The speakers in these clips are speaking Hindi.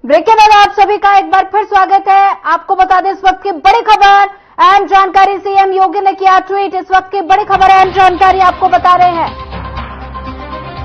ब्रेक के बाद आप सभी का एक बार फिर स्वागत है। आपको बता दें इस वक्त की बड़ी खबर, अहम जानकारी। सीएम योगी ने किया ट्वीट। इस वक्त की बड़ी खबर, अहम जानकारी आपको बता रहे हैं।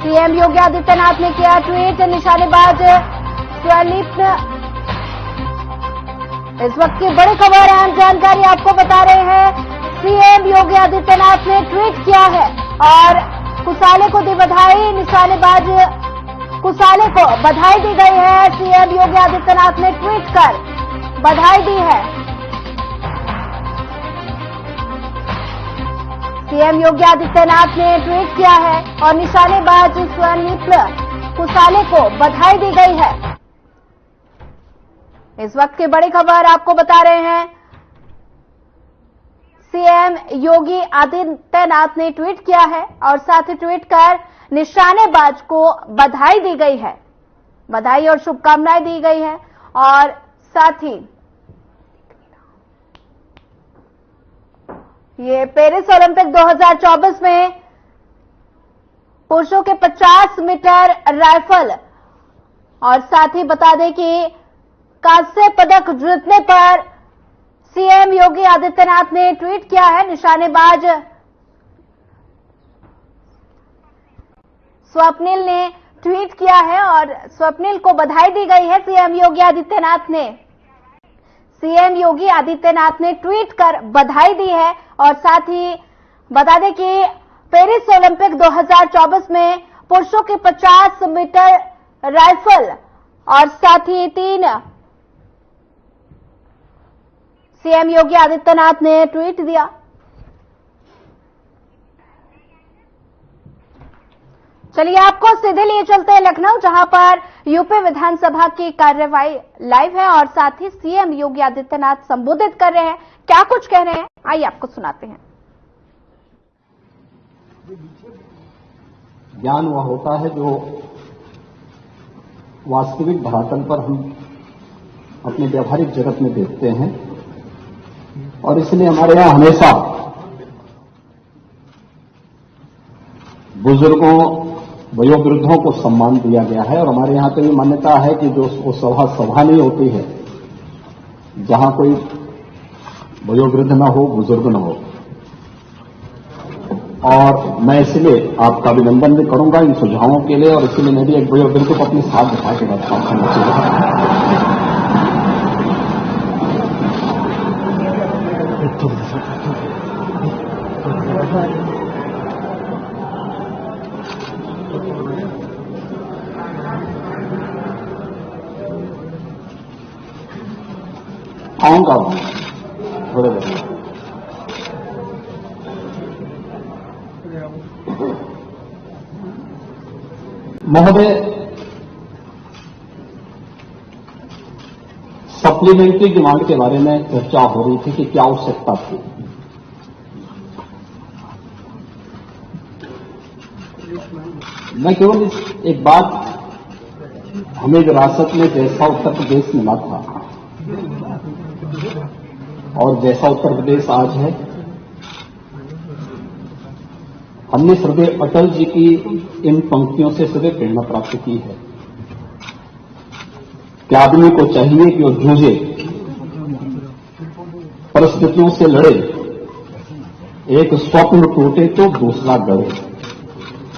सीएम योगी आदित्यनाथ ने किया ट्वीट। निशानेबाज स्वलिप्त। इस वक्त की बड़ी खबर, अहम जानकारी आपको बता रहे हैं। सीएम योगी आदित्यनाथ ने ट्वीट किया है और कुसाले को दी बधाई। निशानेबाज कुसाले को बधाई दी गई है। सीएम योगी आदित्यनाथ ने ट्वीट कर बधाई दी है। सीएम योगी आदित्यनाथ ने ट्वीट किया है और निशानेबाज स्वलिप्त कुसाले को बधाई दी गई है। इस वक्त की बड़ी खबर आपको बता रहे हैं। सीएम योगी आदित्यनाथ ने ट्वीट किया है और साथ ही ट्वीट कर निशानेबाज को बधाई दी गई है। बधाई और शुभकामनाएं दी गई है और साथ ही ये पेरिस ओलंपिक 2024 में पुरुषों के 50 मीटर राइफल और साथ ही बता दें कि कांस्य पदक जीतने पर सीएम योगी आदित्यनाथ ने ट्वीट किया है। निशानेबाज स्वप्निल ने ट्वीट किया है और स्वप्निल को बधाई दी गई है। सीएम योगी आदित्यनाथ ने ट्वीट कर बधाई दी है और साथ ही बता दें कि पेरिस ओलंपिक 2024 में पुरुषों के 50 मीटर राइफल और साथ ही 3 सीएम योगी आदित्यनाथ ने ट्वीट दिया। चलिए आपको सीधे लिए चलते हैं लखनऊ, जहां पर यूपी विधानसभा की कार्यवाही लाइव है और साथ ही सीएम योगी आदित्यनाथ संबोधित कर रहे हैं। क्या कुछ कह रहे हैं, आइए आपको सुनाते हैं। ज्ञान वह होता है जो वास्तविक धरातल पर हम अपने व्यवहारिक जगत में देखते हैं और इसलिए हमारे यहां हमेशा बुजुर्गों वयोवृद्धों को सम्मान दिया गया है और हमारे यहां तो ये मान्यता है कि जो वो सभा नहीं होती है जहां कोई वयोवृद्ध न हो, बुजुर्ग न हो। और मैं इसलिए आपका अभिनंदन भी करूंगा इन सुझावों के लिए और इसलिए मैं भी एक वयोवृद्ध को अपने साथ बिठा के रखता हूं। आऊंगा थोड़े देर महोदय। सप्लीमेंट्री डिमांड के बारे में चर्चा हो रही थी कि क्या आवश्यकता थी। मैं केवल एक बात, हमें विरासत में जैसा उत्तर प्रदेश मिला था और जैसा उत्तर प्रदेश आज है, हमने श्रद्धेय अटल जी की इन पंक्तियों से सदैव प्रेरणा प्राप्त की है कि आदमी को चाहिए कि वो जूझे, परिस्थितियों से लड़े, एक स्वप्न टूटे तो दूसरा गढ़े।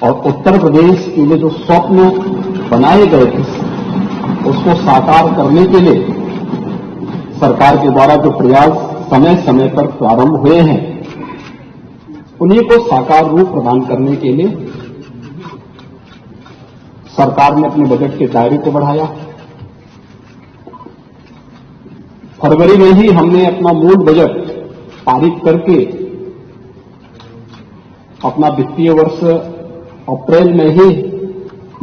और उत्तर प्रदेश के लिए जो स्वप्न बनाए गए थे उसको साकार करने के लिए सरकार के द्वारा जो प्रयास समय समय पर प्रारंभ हुए हैं, उन्हीं को साकार रूप प्रदान करने के लिए सरकार ने अपने बजट के दायरे को बढ़ाया। फरवरी में ही हमने अपना मूल बजट पारित करके अपना वित्तीय वर्ष अप्रैल में ही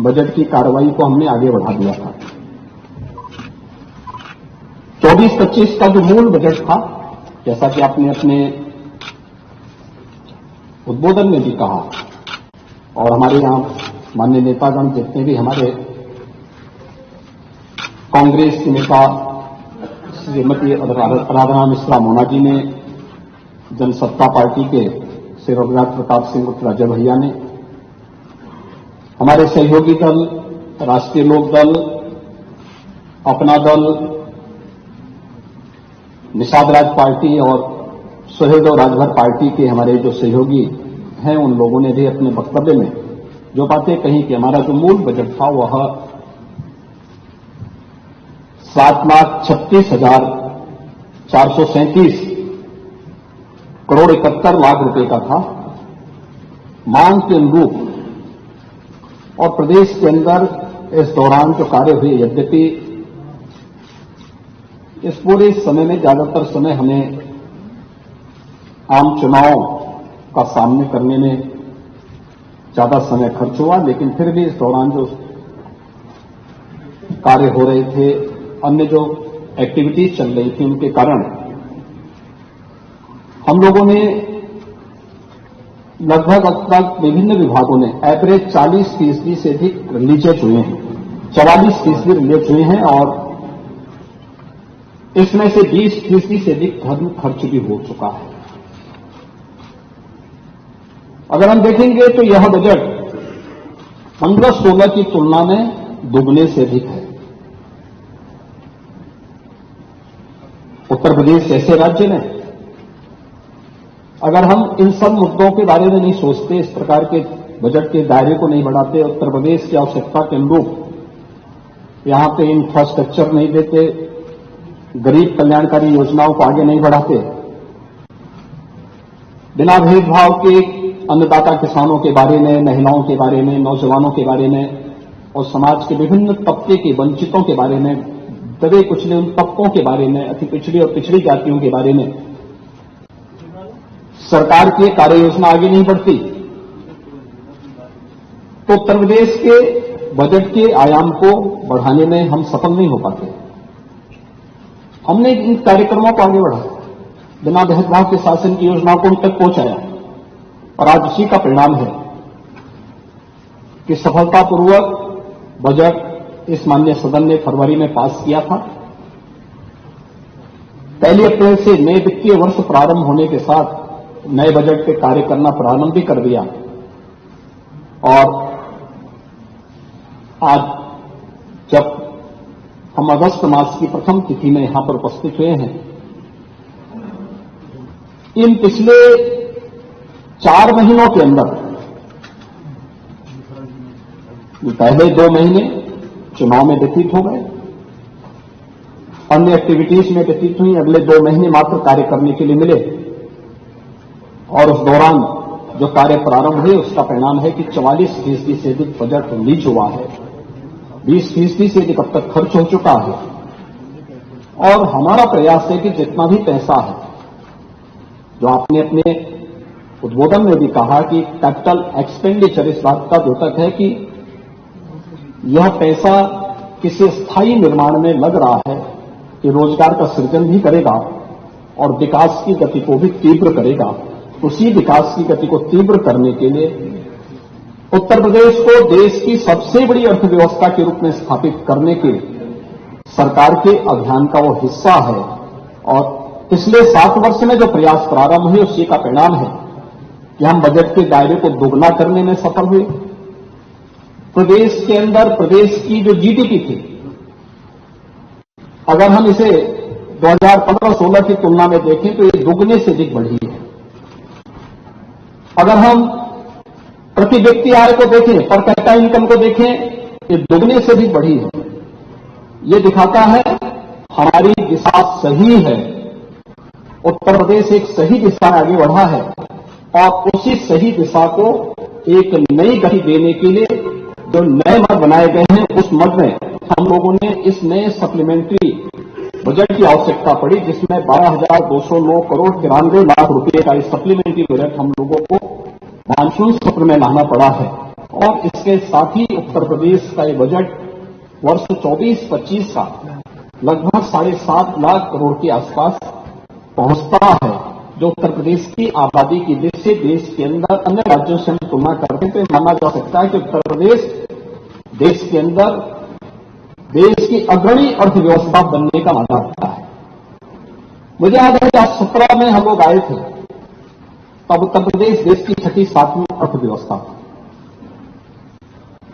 बजट की कार्रवाई को हमने आगे बढ़ा दिया था। 24-25 का जो मूल बजट था, जैसा कि आपने अपने उद्बोधन में भी कहा और हमारे यहां माननीय नेतागण जितने भी हमारे कांग्रेस के नेता श्रीमती आराधना मिश्रा मोना जी ने, जनसत्ता पार्टी के श्री रघुनाथ प्रताप सिंह राजा भैया ने, हमारे सहयोगी दल राष्ट्रीय लोक दल अपना दल निषाद राज पार्टी और सुहृद राजभर पार्टी के हमारे जो सहयोगी हैं उन लोगों ने भी अपने वक्तव्य में जो बातें कही कि हमारा जो मूल बजट था वह 7,36,437 करोड़ 71 लाख रुपए का था। मांग के अनुरूप और प्रदेश के अंदर इस दौरान जो कार्य हुए, यद्यपि इस पूरे समय में ज्यादातर समय हमें आम चुनाव का सामने करने में ज्यादा समय खर्च हुआ, लेकिन फिर भी इस दौरान जो कार्य हो रहे थे, अन्य जो एक्टिविटीज चल रही थी, उनके कारण हम लोगों ने लगभग अब तक विभिन्न विभागों ने एवरेज 40% से अधिक रिलीजेज हुए हैं, 44% रिलीज हुए हैं और इसमें से 20% से अधिक धर्म खर्च भी हो चुका है। अगर हम देखेंगे तो यह बजट 15-16 की तुलना में दुगने से अधिक है। उत्तर प्रदेश ऐसे राज्य में अगर हम इन सब मुद्दों के बारे में नहीं सोचते, इस प्रकार के बजट के दायरे को नहीं बढ़ाते, उत्तर प्रदेश की आवश्यकता के अनुरूप यहां पे इंफ्रास्ट्रक्चर नहीं देते, गरीब कल्याणकारी योजनाओं को आगे नहीं बढ़ाते, बिना भेदभाव के अन्नदाता किसानों के बारे में, महिलाओं के बारे में, नौजवानों के बारे में और समाज के विभिन्न तबके के वंचितों के बारे में, दबे कुचले उन तबकों के बारे में, अति पिछड़ी और पिछड़ी जातियों के बारे में सरकार की कार्य योजना आगे नहीं बढ़ती, तो उत्तर प्रदेश के बजट के आयाम को बढ़ाने में हम सफल नहीं हो पाते। हमने इन कार्यक्रमों को आगे बढ़ाया, बिना भेदभाव के शासन की योजनाओं को उन तक पहुंचाया और आज उसी का परिणाम है कि सफलतापूर्वक बजट इस माननीय सदन ने फरवरी में पास किया था। 1 अप्रैल से नए वित्तीय वर्ष प्रारंभ होने के साथ नए बजट पे कार्य करना प्रारंभ भी कर दिया और आज जब हम अगस्त मास की प्रथम तिथि में यहां पर उपस्थित हुए हैं, इन पिछले 4 महीनों के अंदर पहले 2 महीने चुनाव में व्यतीत हो गए, अन्य एक्टिविटीज में व्यतीत हुई, अगले 2 महीने मात्र कार्य करने के लिए मिले और उस दौरान जो कार्य प्रारंभ हुए उसका परिणाम है कि 44% से अधिक बजट रिलीज हुआ है, 20% से अधिक अब तक खर्च हो चुका है और हमारा प्रयास है कि जितना भी पैसा है, जो आपने अपने उद्बोधन में भी कहा कि कैपिटल एक्सपेंडिचर इस बात का द्योतक है कि यह पैसा किसी स्थायी निर्माण में लग रहा है कि रोजगार का सृजन भी करेगा और विकास की गति को भी तीव्र करेगा। उसी विकास की गति को तीव्र करने के लिए उत्तर प्रदेश को देश की सबसे बड़ी अर्थव्यवस्था के रूप में स्थापित करने के सरकार के अभियान का वो हिस्सा है और पिछले 7 वर्ष में जो प्रयास प्रारंभ हुए उसी का परिणाम है कि हम बजट के दायरे को दोगुना करने में सफल हुए। प्रदेश के अंदर प्रदेश की जो जीडीपी थी, अगर हम इसे 2015-16 की तुलना में देखें तो ये दुगने से अधिक बढ़ी है। अगर हम प्रति व्यक्ति आय को देखें, पर कैपिटा इनकम को देखें, ये दुगने से भी बढ़ी है। ये दिखाता है हमारी दिशा सही है, उत्तर प्रदेश एक सही दिशा में आगे बढ़ा है और उसी सही दिशा को एक नई गति देने के लिए जो नए मद बनाए गए हैं, उस मद में हम लोगों ने इस नए सप्लीमेंट्री बजट की आवश्यकता पड़ी, जिसमें 12,209 करोड़ 93 लाख रुपए का इस सप्लीमेंट्री बजट हम लोगों को मानसून सत्र में लाना पड़ा है और इसके साथ ही उत्तर प्रदेश का ये बजट वर्ष 24-25 का लगभग 7.5 लाख करोड़ के आसपास पहुंचता है, जो उत्तर प्रदेश की आबादी की दृष्टि से देश के अंदर अन्य राज्यों से हम तुलना करते हैं तो माना जा सकता है कि उत्तर प्रदेश देश के अंदर देश की अग्रणी अर्थव्यवस्था बनने का माना रखता है। मुझे याद है 2017 में हम लोग आए थे, तब उत्तर प्रदेश देश की 6ठी-7वीं अर्थव्यवस्था थी,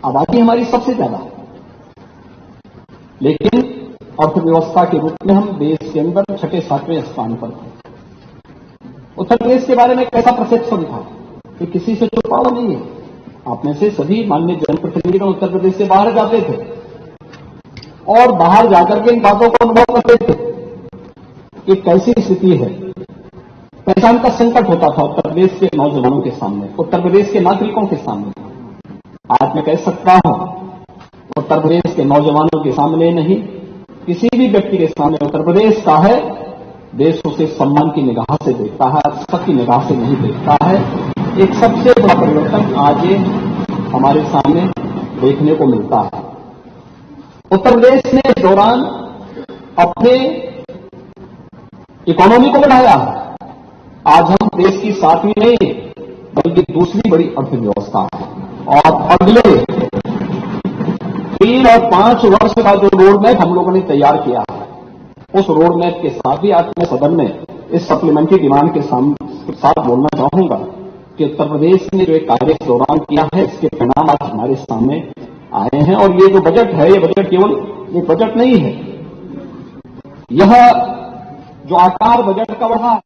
आबादी हमारी सबसे ज्यादा, लेकिन अर्थव्यवस्था के रूप में हम देश के अंदर 6-7वें स्थान पर थे। उत्तर प्रदेश के बारे में कैसा परसेप्शन था कि किसी से छुपा हुआ नहीं है। आप में से सभी माननीय जनप्रतिनिधि उत्तर प्रदेश से बाहर जाते थे और बाहर जाकर के इन बातों को अनुभव करते थे कि कैसी स्थिति है। पहचान का संकट होता था उत्तर प्रदेश के नौजवानों के सामने, उत्तर प्रदेश के नागरिकों के सामने। आज मैं कह सकता हूं उत्तर प्रदेश के नौजवानों के सामने नहीं, किसी भी व्यक्ति के सामने उत्तर प्रदेश का है, देश उसे सम्मान की निगाह से देखता है, सबकी निगाह से नहीं देखता है। एक सबसे बड़ा परिवर्तन आज हमारे सामने देखने को मिलता है। उत्तर प्रदेश ने इस दौरान अपने इकोनॉमी को बढ़ाया। आज हम देश की 7वीं नहीं बल्कि दूसरी बड़ी अर्थव्यवस्था है और अगले 3 और 5 वर्ष का जो रोड मैप हम लोगों ने तैयार किया है, उस रोड मैप के साथ ही आज मैं सदन में इस सप्लीमेंट्री डिमांड के साथ बोलना चाहूंगा कि उत्तर प्रदेश ने जो एक कार्य इस दौरान किया है, इसके परिणाम आज हमारे सामने आए हैं। और ये जो बजट है, ये बजट केवल एक बजट नहीं है, यह जो आकार बजट का बढ़ा